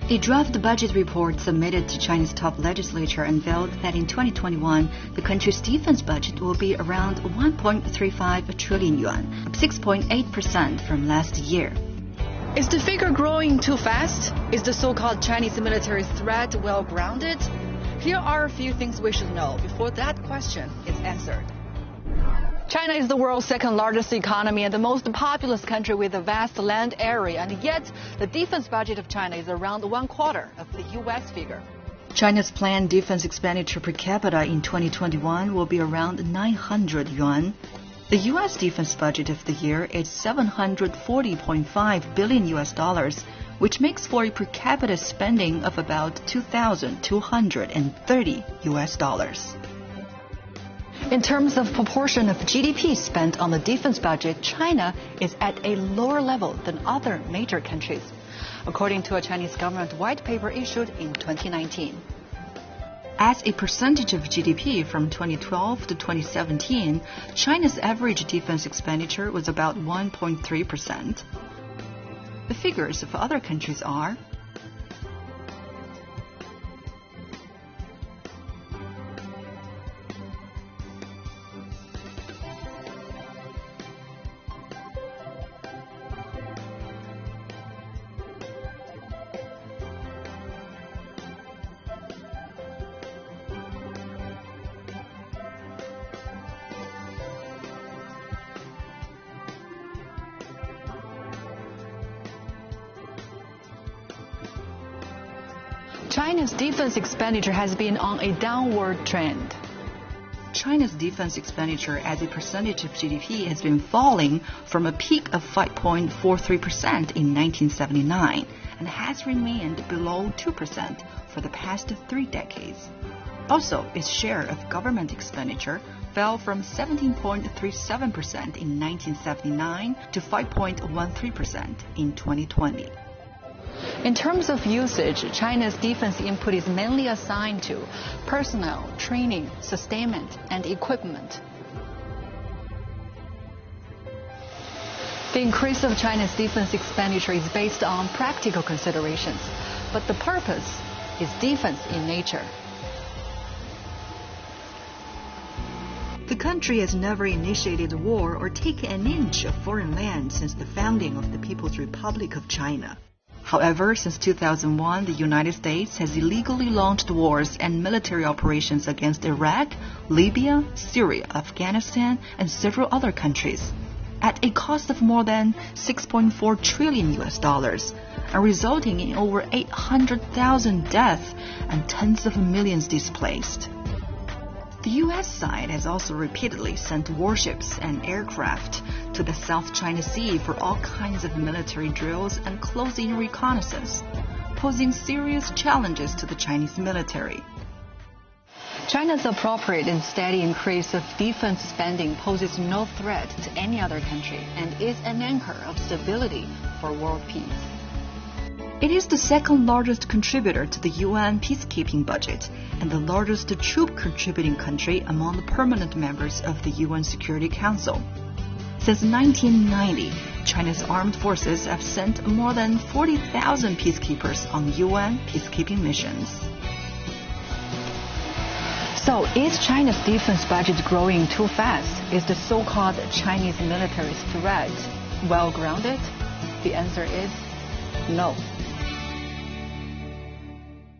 A draft budget report submitted to China's top legislature unveiled that in 2021, the country's defense budget will be around 1.35 trillion yuan, up 6.8% from last year. Is the figure growing too fast? Is the so-called Chinese military threat well-grounded? Here are a few things we should know before that question is answered. China is the world's second largest economy and the most populous country with a vast land area, and yet the defense budget of China is around 1/4 of the U.S. figure. China's planned defense expenditure per capita in 2021 will be around 900 yuan. The U.S. defense budget of the year is $740.5 billion U.S.dollars, which makes for a per capita spending of about $2,230 U.S.dollars. In terms of proportion of GDP spent on the defense budget, China is at a lower level than other major countries, according to a Chinese government white paper issued in 2019. As a percentage of GDP from 2012 to 2017, China's average defense expenditure was about 1.3%. The figures of other countries are China's defense expenditure has been on a downward trend. China's defense expenditure as a percentage of GDP has been falling from a peak of 5.43% in 1979 and has remained below 2% for the past 3 decades. Also, its share of government expenditure fell from 17.37% in 1979 to 5.13% in 2020. In terms of usage, China's defense input is mainly assigned to personnel, training, sustainment, and equipment. The increase of China's defense expenditure is based on practical considerations, but the purpose is defense in nature. The country has never initiated a war or taken an inch of foreign land since the founding of the People's Republic of China. However, since 2001, the United States has illegally launched wars and military operations against Iraq, Libya, Syria, Afghanistan, and several other countries, at a cost of more than 6.4 trillion U.S.dollars, and resulting in over 800,000 deaths and tens of millions displaced. The U.S. side has also repeatedly sent warships and aircraft to the South China Sea for all kinds of military drills and close-in reconnaissance, posing serious challenges to the Chinese military. China's appropriate and steady increase of defense spending poses no threat to any other country and is an anchor of stability for world peace. It is the second largest contributor to the UN peacekeeping budget and the largest troop contributing country among the permanent members of the UN Security Council. Since 1990, China's armed forces have sent more than 40,000 peacekeepers on UN peacekeeping missions. So, is China's defense budget growing too fast? Is the so-called Chinese military threat well-grounded? The answer is no.